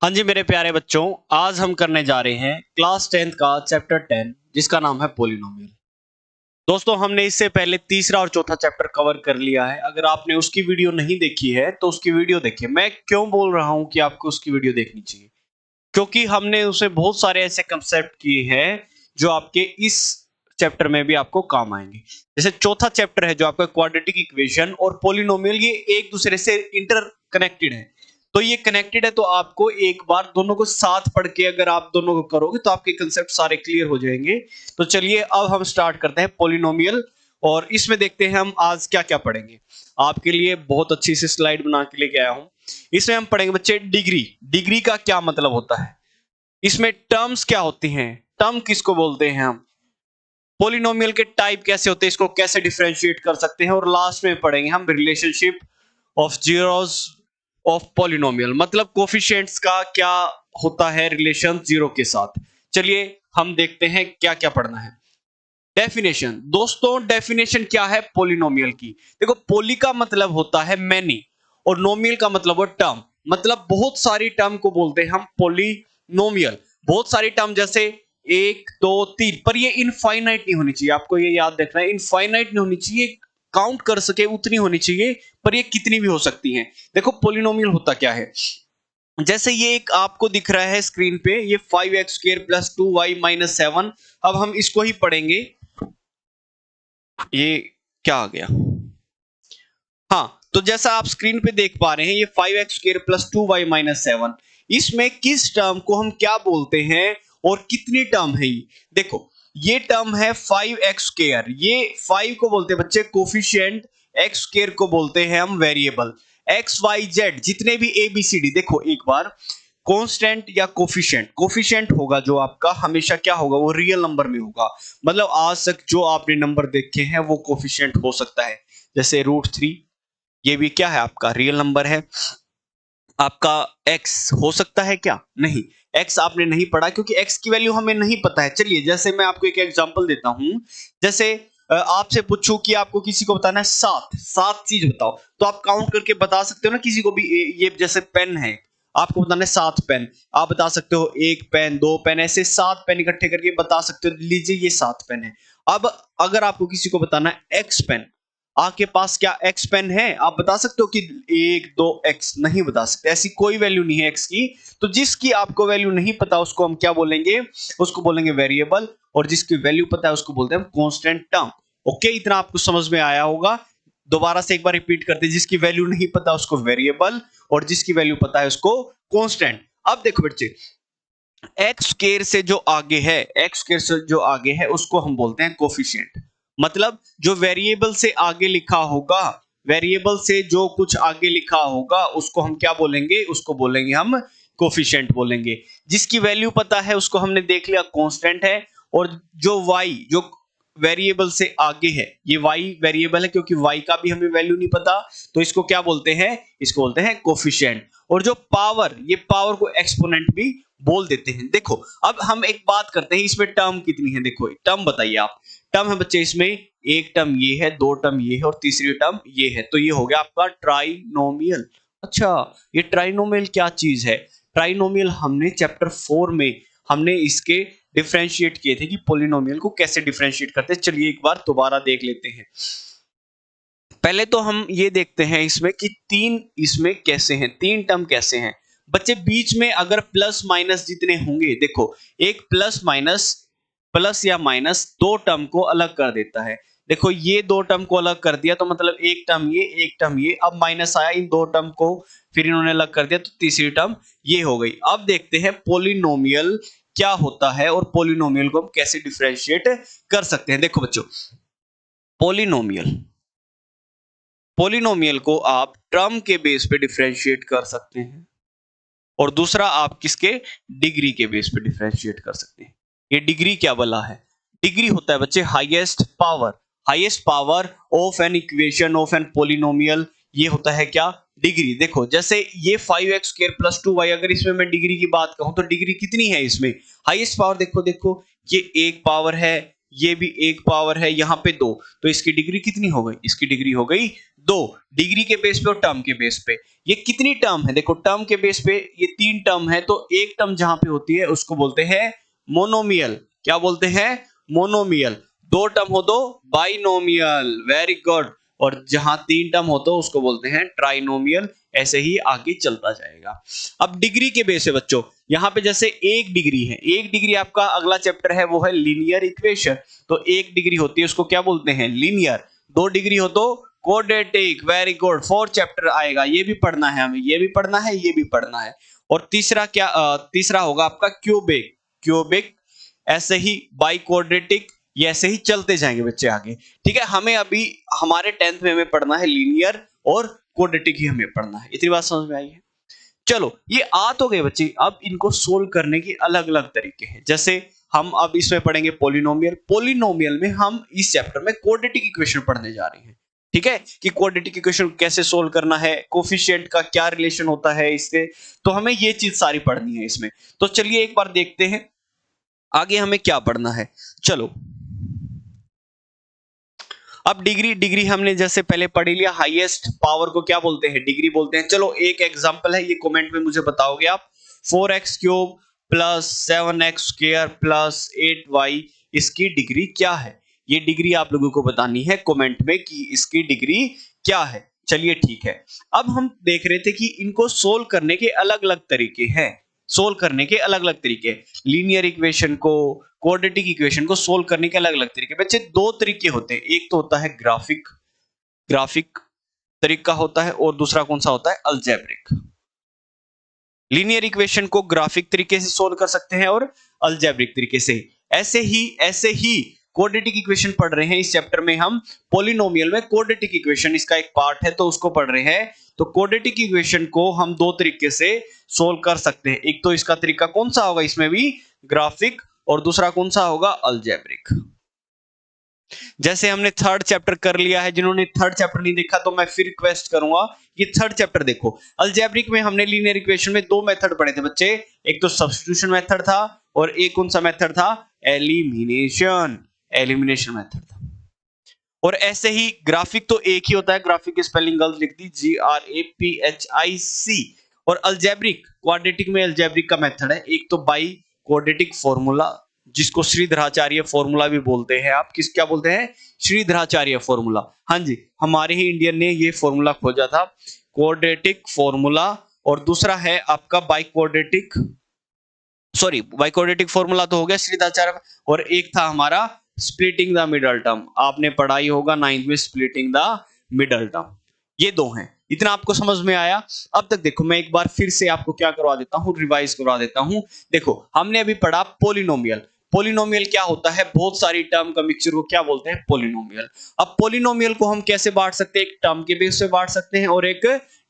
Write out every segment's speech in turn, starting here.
हाँ जी मेरे प्यारे बच्चों, आज हम करने जा रहे हैं क्लास 10th का चैप्टर 10 जिसका नाम है पॉलिनोमियल। दोस्तों हमने इससे पहले तीसरा और चौथा चैप्टर कवर कर लिया है। अगर आपने उसकी वीडियो नहीं देखी है तो उसकी वीडियो देखिए। मैं क्यों बोल रहा हूं कि आपको उसकी वीडियो देखनी चाहिए, क्योंकि हमने उसे बहुत सारे ऐसे कंसेप्ट किए हैं जो आपके इस चैप्टर में भी आपको काम आएंगे। जैसे चौथा चैप्टर है जो आपका क्वाड्रेटिक इक्वेशन और पॉलिनोमियल, ये एक दूसरे से इंटर कनेक्टेड है। तो ये कनेक्टेड है तो आपको एक बार दोनों को साथ पढ़ के अगर आप दोनों को करोगे तो आपके कंसेप्ट सारे क्लियर हो जाएंगे। तो चलिए अब हम स्टार्ट करते हैं पॉलिनोमियल, और इसमें देखते हैं हम आज क्या क्या पढ़ेंगे। आपके लिए बहुत अच्छी सी स्लाइड बना के लेके आया हूं। इसमें हम पढ़ेंगे बच्चे डिग्री। डिग्री का क्या मतलब होता है, इसमें टर्म्स क्या होती हैं, टर्म किसको बोलते हैं हम, पॉलिनोमियल के टाइप कैसे होते हैं, इसको कैसे डिफरेंशिएट कर सकते हैं, और लास्ट में पढ़ेंगे हम relationship of zeros of polynomial, मतलब कोफिशिएंट्स का क्या होता है रिलेशन जीरो के साथ। चलिए हम देखते हैं क्या क्या पढ़ना है। डेफिनेशन, दोस्तों डेफिनेशन क्या है पॉलिनोमियल की। देखो पोली का मतलब होता है मैनी और नोमियल का मतलब है टर्म, मतलब बहुत सारी टर्म को बोलते हैं हम पॉलिनोमियल। बहुत सारी टर्म जैसे एक दो तीन, पर ये इनफाइनाइट नहीं होनी चाहिए, आपको ये याद रखना है। इनफाइनाइट नहीं होनी चाहिए, काउंट कर सके उतनी होनी चाहिए, पर ये कितनी भी हो सकती हैं। देखो पॉलिनोमियल होता क्या है, जैसे ये एक आपको दिख रहा है स्क्रीन पे, ये 5x² प्लस 2y माइनस 7। अब हम इसको ही पढ़ेंगे। ये क्या आ गया, हाँ, तो जैसा आप स्क्रीन पे देख पा रहे हैं ये 5x² प्लस 2y माइनस 7, इसमें किस टर्म को हम क्या बोलते हैं और कितनी टर्म है ये। देखो ये टर्म है 5x², ये 5 को बोलते हैं बच्चे कोफिशिएंट, x² को बोलते हैं हम वेरिएबल। एक्स वाई जेड जितने भी ए बी सी डी, देखो एक बार कांस्टेंट या कोफिशिएंट, कोफिशिएंट होगा जो आपका हमेशा क्या होगा, वो रियल नंबर में होगा। मतलब आज तक जो आपने नंबर देखे हैं वो कोफिशिएंट हो सकता है। जैसे √3, ये भी क्या है आपका रियल नंबर है। आपका x हो सकता है क्या, नहीं, x आपने नहीं पढ़ा क्योंकि x की वैल्यू हमें नहीं पता है। चलिए जैसे मैं आपको एक एग्जांपल देता हूं, जैसे आपसे पूछूं कि आपको किसी को बताना है सात, सात चीज बताओ, तो आप काउंट करके बता सकते हो ना किसी को भी। ये जैसे पेन है, आपको बताना है 7 पेन, आप बता सकते हो 1 पेन 2 पेन, ऐसे 7 पेन इकट्ठे करके बता सकते हो, लीजिए ये 7 पेन है। अब अगर आपको किसी को बताना है x पेन, आपके पास क्या x पेन है, आप बता सकते हो कि 1 2 x, नहीं बता सकते, ऐसी कोई वैल्यू नहीं है x की। तो जिसकी आपको वैल्यू नहीं पता उसको हम क्या बोलेंगे, उसको बोलेंगे वेरिएबल, और जिसकी वैल्यू पता है उसको बोलते हैं हम कांस्टेंट टर्म। ओके, इतना आपको समझ में आया होगा। दोबारा से एक बार रिपीट करते हैं, जिसकी वैल्यू नहीं पता उसको वेरिएबल, और जिसकी वैल्यू पता है उसको कांस्टेंट। अब देखो बच्चे, एक्स स्क्वायर से जो आगे है, एक्स स्क्वायर से जो आगे है उसको हम बोलते हैं कोफिशिएंट। मतलब जो वेरिएबल से आगे लिखा होगा, वेरिएबल से जो कुछ आगे लिखा होगा उसको हम क्या बोलेंगे, उसको बोलेंगे हम कोफिशिएंट बोलेंगे। जिसकी वैल्यू पता है उसको हमने देख लिया कांस्टेंट है, और जो y जो वेरिएबल से आगे है, ये y वेरिएबल है क्योंकि y का भी हमें वैल्यू नहीं पता, तो इसको क्या बोलते हैं, इसको बोलते हैं कोफिशिएंट। और जो पावर, ये पावर को एक्सपोनेंट भी बोल देते हैं। देखो अब हम एक बात करते हैं, इसमें टर्म कितनी है, देखो टर्म बताइए आप। टर्म है बच्चे इसमें एक टर्म ये है, दो टर्म ये है, और तीसरी टर्म ये है, तो ये हो गया आपका ट्राइनोमियल। अच्छा, ये ट्राइनोमियल क्या चीज है, ट्राइनोमियल हमने चैप्टर 4 में हमने इसके डिफरेंशिएट किए थे कि पॉलिनोमियल को कैसे डिफरेंशिएट करते हैं। चलिए एक बार दोबारा देख लेते हैं। पहले तो हम ये देखते हैं इसमें कि तीन इसमें कैसे हैं, तीन टर्म कैसे हैं। बच्चे बीच में अगर प्लस माइनस जितने होंगे, देखो एक प्लस माइनस, प्लस या माइनस दो टर्म को अलग कर देता है। देखो ये दो टर्म को अलग कर दिया तो मतलब एक टर्म ये, एक टर्म ये, अब माइनस आया इन दो टर्म को, फिर इन्होंने अलग कर दिया तो तीसरी टर्म ये हो गई। अब देखते हैं पॉलिनोमियल क्या होता है और पॉलिनोमियल को हम कैसे डिफरेंशिएट कर सकते हैं। देखो बच्चों, पॉलिनोमियल, पॉलिनोमियल को आप टर्म के बेस पे डिफरेंशिएट कर सकते हैं, और दूसरा आप किसके, डिग्री के बेस पे डिफरेंशिएट कर सकते हैं। ये डिग्री क्या बला है, डिग्री होता है बच्चे highest power, highest power of an equation of an polynomial, ये होता है क्या, डिग्री। देखो जैसे ये 5x² प्लस 2y, अगर इसमें मैं डिग्री की बात कहूं तो डिग्री कितनी है इसमें, हाईएस्ट पावर। देखो देखो ये एक पावर है, ये भी एक पावर है, यहाँ पे दो, तो इसकी डिग्री कितनी हो गई, इसकी डिग्री हो गई दो डिग्री के बेस पे और टर्म के बेस पे। ये कितनी टर्म है? देखो टर्म के बेस पे ये 3 टर्म है, तो एक टर्म जहां पे होती है उसको बोलते हैं मोनोमियल। क्या बोलते हैं? मोनोमियल। दो टर्म हो तो बाइनोमियल। Very good. और जहां 3 टर्म हो तो उसको बोलते हैं ट्राइनोमियल। ऐसे ही आगे चलता जाएगा। अब डिग्री के बेस पे बच्चों, यहाँ पे जैसे 1 डिग्री है, 1 डिग्री आपका अगला चैप्टर है वो है लीनियर इक्वेशन। तो 1 डिग्री होती है उसको क्या बोलते हैं? लीनियर। 2 डिग्री हो तो क्वाड्रेटिक। Very good. 4 चैप्टर आएगा, ये भी पढ़ना है हमें, ये भी पढ़ना है, ये भी पढ़ना है। और तीसरा क्या तीसरा होगा आपका क्यूबिक। क्यूबिक। ऐसे ही बाई क्वाड्रेटिक। ये ऐसे ही चलते जाएंगे बच्चे आगे। ठीक है, हमें अभी हमारे 10th में हमें पढ़ना है लीनियर और क्वाड्रेटिक ही हमें पढ़ना है। इतनी बात समझ में आई है? चलो ये आ तो गए बच्चे, अब इनको सोल्व करने के अलग अलग तरीके हैं। जैसे हम अब इसमें पढ़ेंगे पॉलिनोमियल। पॉलिनोमियल में हम इस चैप्टर में क्वाड्रेटिक इक्वेशन पढ़ने जा रहे हैं। ठीक है, कि क्वाड्रेटिक इक्वेशन कैसे सोल्व करना है, कोफिशिएंट का क्या रिलेशन होता है इससे, तो हमें ये चीज सारी पढ़नी है इसमें। तो चलिए एक बार देखते हैं आगे हमें क्या पढ़ना है। चलो अब डिग्री, डिग्री हमने जैसे पहले पढ़ लिया, हाईएस्ट पावर को क्या बोलते हैं? डिग्री बोलते हैं। चलो एक एग्जांपल है, ये कमेंट में मुझे बताओगे आप। 4x cube plus 7x square plus 8y, इसकी डिग्री क्या है? ये डिग्री आप लोगों को बतानी है कमेंट में कि इसकी डिग्री क्या है। चलिए ठीक है, अब हम देख रहे थे कि इनको सोल्व करने के अलग अलग तरीके हैं। सोल्व करने के अलग अलग तरीके, लीनियर इक्वेशन को, क्वाड्रेटिक इक्वेशन को सोल्व करने के अलग अलग तरीके। बच्चे दो तरीके होते हैं, एक तो होता है ग्राफिक, ग्राफिक तरीका होता है, और दूसरा कौन सा होता है? अलजेब्रिक। लीनियर इक्वेशन को ग्राफिक तरीके से सोल्व कर सकते हैं और अलजेब्रिक तरीके से। ऐसे ही क्वाड्रेटिक इक्वेशन पढ़ रहे हैं इस चैप्टर में हम। पॉलिनोमियल में क्वाड्रेटिक इक्वेशन इसका एक पार्ट है, तो उसको पढ़ रहे हैं। तो क्वाड्रेटिक इक्वेशन को हम दो तरीके से सोल्व कर सकते हैं। एक तो इसका तरीका कौन सा होगा इसमें भी? ग्राफिक। और दूसरा कौन सा होगा? अलजेब्रिक। जैसे हमने थर्ड चैप्टर कर लिया है, जिन्होंने थर्ड चैप्टर नहीं देखा तो मैं फिर रिक्वेस्ट करूंगा कि थर्ड चैप्टर देखो। अलजेब्रिक में हमने लीनियर इक्वेशन में दो मेथड पढ़े थे बच्चे, एक तो सब्स्टिट्यूशन मेथड था और एक कौन सा मेथड था? एलिमिनेशन। एलिमिनेशन मेथड था। और ऐसे ही ग्राफिक तो एक ही होता है, ग्राफिक की स्पेलिंग गलत लिख दी, GRAPHIC। और अलजेब्रिक, क्वाड्रेटिक में अलजेब्रिक का मेथड है, एक तो बाई क्वाड्रेटिक फॉर्मूला, जिसको श्रीधराचार्य फॉर्मूला भी बोलते हैं। आप किस क्या बोलते हैं? श्रीधराचार्य फॉर्मूला। हाँ जी, हमारे ही इंडियन ने ये फॉर्मूला खोजा था, क्वाड्रेटिक फॉर्मूला। और दूसरा है आपका by quadratic, sorry by quadratic formula तो हो गया श्रीधराचार्य, और एक था हमारा स्प्लिटिंग द मिडल टर्म। आपने पढ़ाई होगा 9th में स्प्लिटिंग द मिडल टर्म। ये दो हैं। इतना आपको समझ में आया? अब तक देखो मैं एक बार फिर से आपको क्या करवा देता हूं, रिवाइज करवा देता हूं। देखो हमने अभी पढ़ा पॉलिनोमियल। पॉलिनोमियल क्या होता है? बहुत सारी टर्म का मिक्सचर को क्या बोलते हैं? पॉलिनोमियल। अब पॉलिनोमियल को हम कैसे बांट सकते हैं? एक टर्म के बेस पे बांट सकते हैं और एक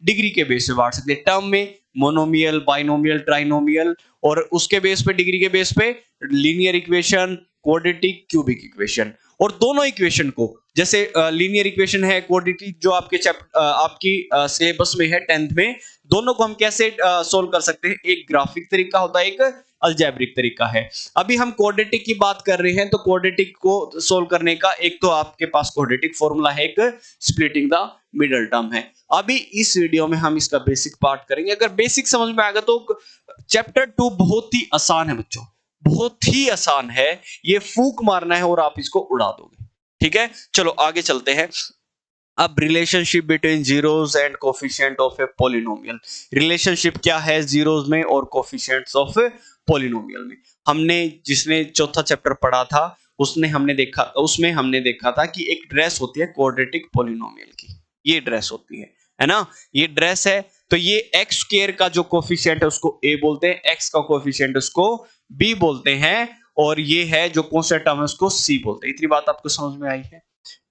डिग्री के बेस पे बांट सकते हैं। टर्म में मोनोमियल, बाइनोमियल, ट्राइनोमियल, और उसके बेस पे, डिग्री के बेस पे linear equation, quadratic, cubic equation. और दोनों इक्वेशन को, जैसे लीनियर इक्वेशन है, क्वाड्रेटिक जो आपके आपकी सिलेबस में है 10th में, दोनों को हम कैसे सोल्व कर सकते हैं? एक ग्राफिक तरीका होता है, एक अलजेब्रिक तरीका है। अभी हम क्वाड्रेटिक की बात कर रहे हैं, तो क्वाड्रेटिक को सोल्व करने का एक तो आपके पास क्वाड्रेटिक फॉर्मूला है, एक स्प्लिटिंग द मिडल टर्म है। अभी इस वीडियो में हम इसका बेसिक पार्ट करेंगे। अगर बेसिक समझ में आएगा तो चैप्टर 2 बहुत ही आसान है बच्चों, बहुत ही आसान है। ये फूक मारना है और आप इसको उड़ा दोगे। ठीक है, चलो आगे चलते हैं। अब relationship between zeros and coefficient of a polynomial. Relationship क्या है जीरोस में और कोफिशिएंट्स ऑफ ए पॉलिनोमियल में? हमने जिसने चौथा चैप्टर पढ़ा था उसमें हमने देखा था कि एक ड्रेस होती है क्वाड्रेटिक पॉलिनोमियल की। ये ड्रेस होती है ना? ये ड्रेस है। तो ये एक्स स्क्वायर का जो कोफिशिएंट है उसको ए बोलते हैं, एक्स का कोफिशिएंट उसको बी बोलते हैं, और ये है जो कांस्टेंट टर्म है उसको सी बोलते हैं। इतनी बात आपको समझ में आई है?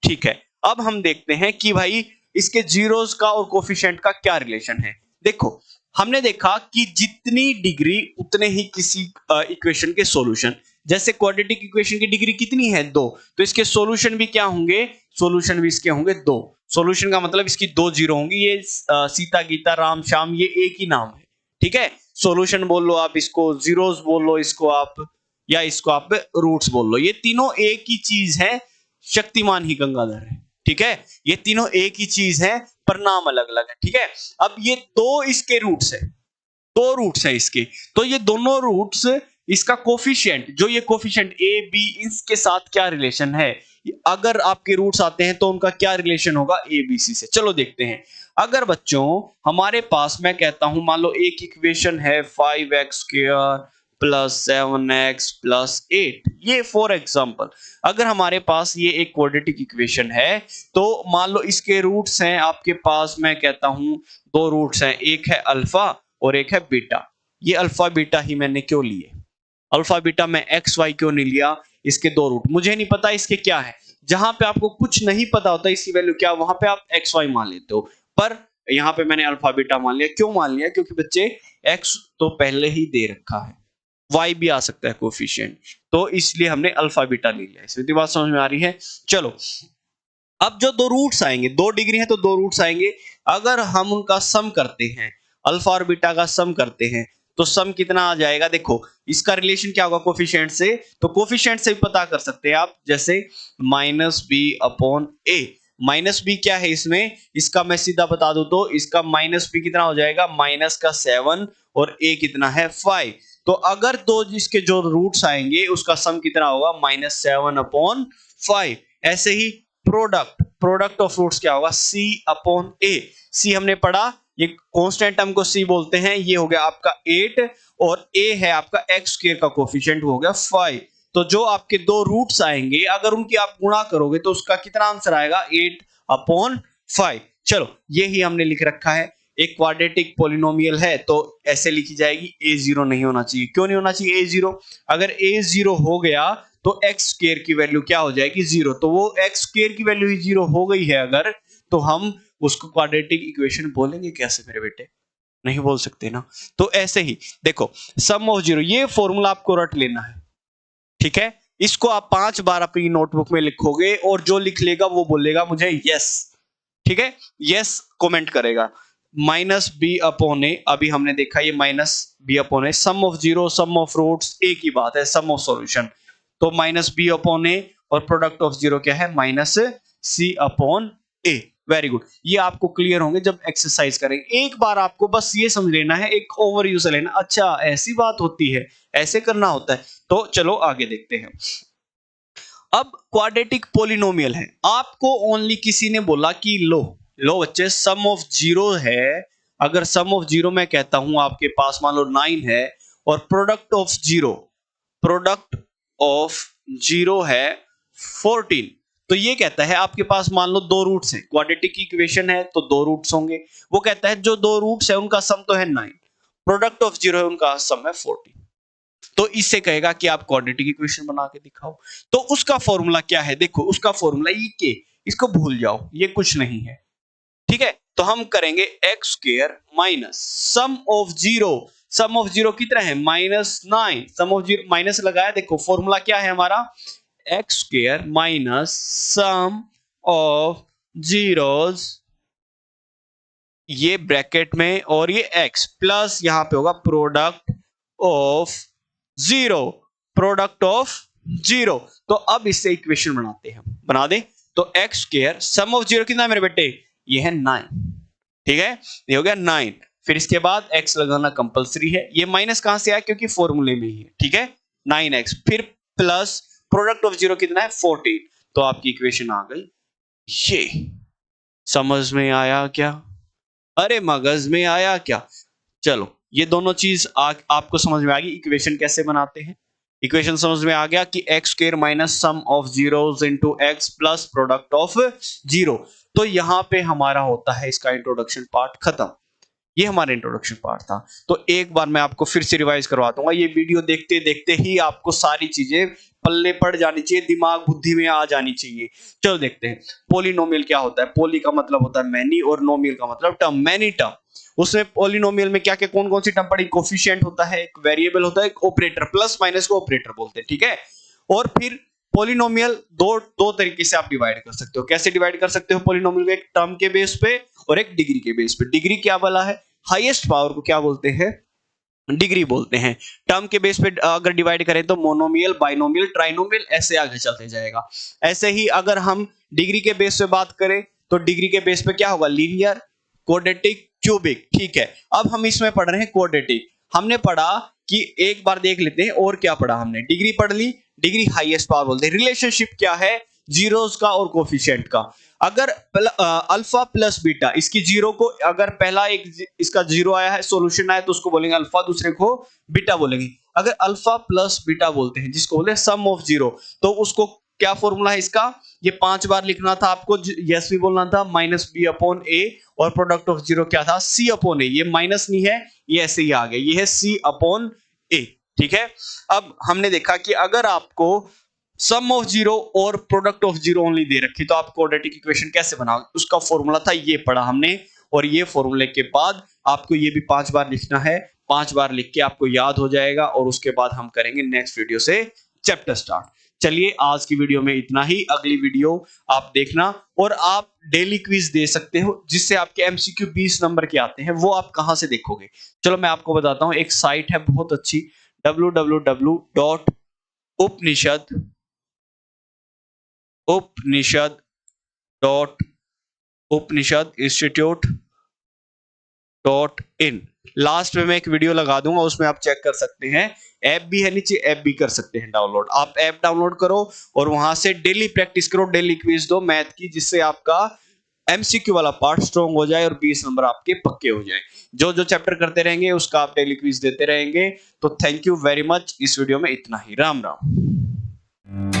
ठीक है, अब हम देखते हैं कि भाई इसके जीरोस का और कोफिशिएंट का क्या रिलेशन है। देखो हमने देखा कि जितनी डिग्री उतने ही किसी इक्वेशन के सॉल्यूशन। जैसे क्वाड्रेटिक इक्वेशन की डिग्री कितनी है? 2, तो इसके सॉल्यूशन भी क्या होंगे? सॉल्यूशन भी इसके होंगे 2। सॉल्यूशन का मतलब इसकी 2 जीरो होंगी। ये सीता, गीता, राम, श्याम, ये एक ही नाम है। ठीक है, सॉल्यूशन बोल लो आप इसको, जीरोस बोल लो इसको आप, या इसको आप रूट्स बोल लो। ये तीनों एक ही चीज है, शक्तिमान ही गंगाधर है। ठीक है, ये तीनों एक ही चीज है पर नाम अलग अलग है। ठीक है, अब ये दो इसके रूट्स है, दो रूट्स है इसके, तो ये दोनों रूट्स, इसका कोफिशिएंट, जो ये कोफिशिएंट ए बी, इसके साथ क्या रिलेशन है, अगर आपके रूट्स आते हैं तो उनका क्या रिलेशन होगा ए बी सी से। चलो देखते हैं। अगर बच्चों हमारे पास, मैं कहता हूं, मान लो एक इक्वेशन है 5x² प्लस 7x प्लस 8, ये फॉर एग्जाम्पल, अगर हमारे पास ये एक क्वाड्रेटिक इक्वेशन है, तो मान लो इसके रूट्स हैं आपके पास, मैं कहता हूं दो रूट्स हैं, एक है अल्फा और एक है बीटा। ये अल्फा बीटा ही मैंने क्यों लिए, अल्फा बीटा में एक्स वाई क्यों नहीं लिया, इसके दो रूट मुझे नहीं पता इसके क्या है। जहां पे आपको कुछ नहीं पता होता इसकी वैल्यू क्या, वहां पे आप एक्स वाई मान लेते हो, पर यहाँ पे मैंने अल्फा बीटा मान लिया। क्यों मान लिया, क्योंकि बच्चे एक्स तो पहले ही दे रखा है, वाई भी आ सकता है कोफिशिएंट, तो इसलिए हमने अल्फा बीटा ले लिया। इसमें बात समझ में आ रही है। चलो, अब जो दो रूट्स आएंगे, 2 डिग्री है तो दो रूट्स आएंगे, अगर हम उनका सम करते हैं, अल्फा और बीटा का सम करते हैं, तो सम कितना आ जाएगा। देखो इसका रिलेशन क्या होगा कोफिशिएंट से, तो कोफिशिएंट से भी पता कर सकते हैं आप, जैसे माइनस बी अपॉन ए। माइनस बी क्या है इसमें, इसका मैं सीधा बता दूं तो इसका माइनस बी कितना हो जाएगा, माइनस का 7 और ए कितना है 5। तो अगर दो जिसके जो रूट्स आएंगे उसका सम कितना होगा, -7 अपॉन 5। ऐसे ही प्रोडक्ट ऑफ रूट्स क्या होगा, c अपॉन ए। c हमने पढ़ा, ये कांस्टेंट टर्म को c बोलते हैं, ये हो गया आपका 8 और a है आपका x स्क्वायर का कोफिशिएंट, हो गया 5। तो जो आपके दो रूट्स आएंगे अगर उनकी आप गुणा करोगे तो उसका कितना आंसर आएगा, 8 अपॉन 5। चलो ये ही हमने लिख रखा है। एक क्वाड्रेटिक पॉलिनोमियल है तो ऐसे लिखी जाएगी, a0 नहीं होना चाहिए। क्यों नहीं होना चाहिए a0, अगर a0 हो गया तो एक्स स्क्वायर की वैल्यू क्या हो जाएगी, 0। तो वो एक्स स्क्वायर की वैल्यू ही 0 हो गई है अगर, तो हम उसको क्वाड्रेटिक इक्वेशन बोलेंगे कैसे मेरे बेटे, नहीं बोल सकते ना। तो ऐसे ही देखो, सम ऑफ जीरो, ये फॉर्मूला आपको रट लेना है, ठीक है। इसको आप 5 बार अपनी नोटबुक में लिखोगे और जो लिख लेगा वो बोलेगा मुझे यस, ठीक है, यस कमेंट करेगा। माइनस बी अपॉन ए, अभी हमने देखा ये minus B upon A, sum of zero, sum of roots एक ही बात है, सम ऑफ सॉल्यूशन। तो माइनस बी अपॉन ए और प्रोडक्ट ऑफ जीरो क्या है, minus C upon A. Very good, ये आपको क्लियर होंगे जब एक्सरसाइज करेंगे। एक बार आपको बस ये समझ लेना है, एक ओवरव्यू से लेना, अच्छा ऐसी बात होती है, ऐसे करना होता है। तो चलो आगे देखते हैं। अब क्वाड्रेटिक पॉलिनोमियल है, आपको ओनली किसी ने बोला कि लो लो बच्चे, सम ऑफ जीरो है। अगर सम ऑफ जीरो मैं कहता हूं आपके पास मान लो 9 है और product of zero, product of zero है 14, तो ये कहता है आपके पास मान लो दो रूट्स हैं, क्वाड्रेटिक इक्वेशन है तो दो रूट्स होंगे। वो कहता है जो दो रूट्स है उनका सम तो है 9, प्रोडक्ट ऑफ जीरो है उनका सम है 14। तो इससे कहेगा कि आप क्वाड्रेटिक इक्वेशन बना के दिखाओ। तो उसका फॉर्मूला क्या है, देखो उसका फॉर्मूला ये के, इसको भूल जाओ, ये कुछ नहीं है, ठीक है। तो हम करेंगे X square minus sum of zero, sum of zero कितना है -9, सम ऑफ जीरो माइनस लगाया, देखो फॉर्मूला क्या है हमारा, X square minus sum of zeros, ये ब्रैकेट में और ये एक्स प्लस यहां पे होगा product of zero, product of zero. तो अब इससे इक्वेशन बनाते हैं, बना दे। तो X square sum of zero कितना है मेरे बेटे, ये है 9, ठीक है, ये हो गया 9। फिर इसके बाद x लगाना कंपलसरी है, ये माइनस कहां से आया, क्योंकि फॉर्मूले में ही है, ठीक है, 9x, फिर प्लस प्रोडक्ट ऑफ जीरो कितना है 14। तो आपकी इक्वेशन आ गई ये। समझ में आया क्या, अरे मगज में आया क्या। चलो ये दोनों चीज आपको समझ में आ गई, इक्वेशन कैसे बनाते हैं। इक्वेशन समझ में आ गया कि x square minus sum of zeros into x plus product of zero. तो यहां पे हमारा होता है इसका इंट्रोडक्शन पार्ट खत्म। ये हमारा इंट्रोडक्शन पार्ट था। तो एक बार मैं आपको फिर से रिवाइज करवा दूंगा, ये वीडियो देखते देखते ही आपको सारी चीजें पल्ले पड़ जानी चाहिए, दिमाग बुद्धि में आ जानी चाहिए। चलो देखते हैं पॉलिनोमियल क्या होता है। पॉली का मतलब होता है मैनी और नोमियल का मतलब टर्म, मैनी टर्म। उसमें पॉलिनोमियल में क्या क्या कौन कौन सी टर्म पड़ी, कोफिशिएंट होता है, एक वेरिएबल होता है, एक ऑपरेटर, प्लस माइनस को ऑपरेटर बोलते हैं, ठीक है। और फिर पॉलिनोमियल दो तरीके से आप डिवाइड कर सकते हो। कैसे डिवाइड कर सकते हो पॉलिनोमियल को, एक टर्म के बेस पे और एक डिग्री के बेस पे। डिग्री क्या वाला है, हाईएस्ट पावर को क्या बोलते हैं, डिग्री बोलते हैं। टर्म के बेस पे अगर डिवाइड करें तो मोनोमियल, बाइनोमियल, ट्राइनोमियल ऐसे आगे चलते जाएगा। ऐसे ही अगर हम डिग्री के बेस पे बात करें तो डिग्री के बेस पे क्या होगा, लीनियर, क्वाड्रेटिक, क्यूबिक। ठीक है, अब हम इसमें पढ़ रहे हैं क्वाड्रेटिक। हमने पढ़ा कि एक बार देख लेते हैं और क्या पढ़ा हमने, डिग्री पढ़ ली, डिग्री हाईएस्ट पावर बोलते हैं। रिलेशनशिप क्या है, जीरोस का और कोफिशिएंट का। अगर अल्फा प्लस बीटा, इसकी जीरो को अगर पहला एक इसका जीरो आया है, सॉल्यूशन आया, तो उसको बोलेंगे अल्फा, दूसरे को बीटा बोलेंगे। अगर अल्फा प्लस बीटा बोलते हैं जिसको बोले सम ऑफ जीरो, तो उसको क्या फॉर्मूला है इसका, ये 5 बार लिखना था आपको, यस भी बोलना था, माइनस बी अपॉन ए, और प्रोडक्ट ऑफ जीरो क्या था, सी अपॉन ए। ये माइनस नहीं है, ये ऐसे ही आ गया, ये है सी अपॉन ए। ठीक है, अब हमने देखा कि अगर आपको सम ऑफ जीरो और product of zero only they रखी, तो आप क्वाड्रेटिक इक्वेशन कैसे बनाओगे, उसका फॉर्मूला था, ये पढ़ा हमने। और ये फॉर्मूले के बाद आपको ये भी 5 बार लिखना है, 5 बार लिख के आपको याद हो जाएगा, और उसके बाद हम करेंगे नेक्स्ट वीडियो से चैप्टर स्टार्ट। चलिए आज की वीडियो में इतना ही, अगली वीडियो आप देखना। और आप डेली क्विज दे सकते हो जिससे आपके एमसीक्यू 20 नंबर के आते हैं, वो आप कहां से देखोगे, चलो मैं आपको बताता हूं। एक साइट है बहुत अच्छी, www.उपनिषद उपनिषद इंस्टीट्यूट .in। लास्ट में मैं एक वीडियो लगा दूंगा, उसमें आप चेक कर सकते हैं। ऐप भी है नीचे, ऐप भी कर सकते हैं डाउनलोड। आप ऐप डाउनलोड करो और वहां से डेली प्रैक्टिस करो, डेली क्विज दो मैथ की, जिससे आपका एमसीक्यू वाला पार्ट स्ट्रॉन्ग हो जाए और 20 नंबर आपके पक्के हो जाए। जो जो चैप्टर करते रहेंगे उसका आप डेली क्विज देते रहेंगे। तो थैंक यू वेरी मच, इस वीडियो में इतना ही। राम राम।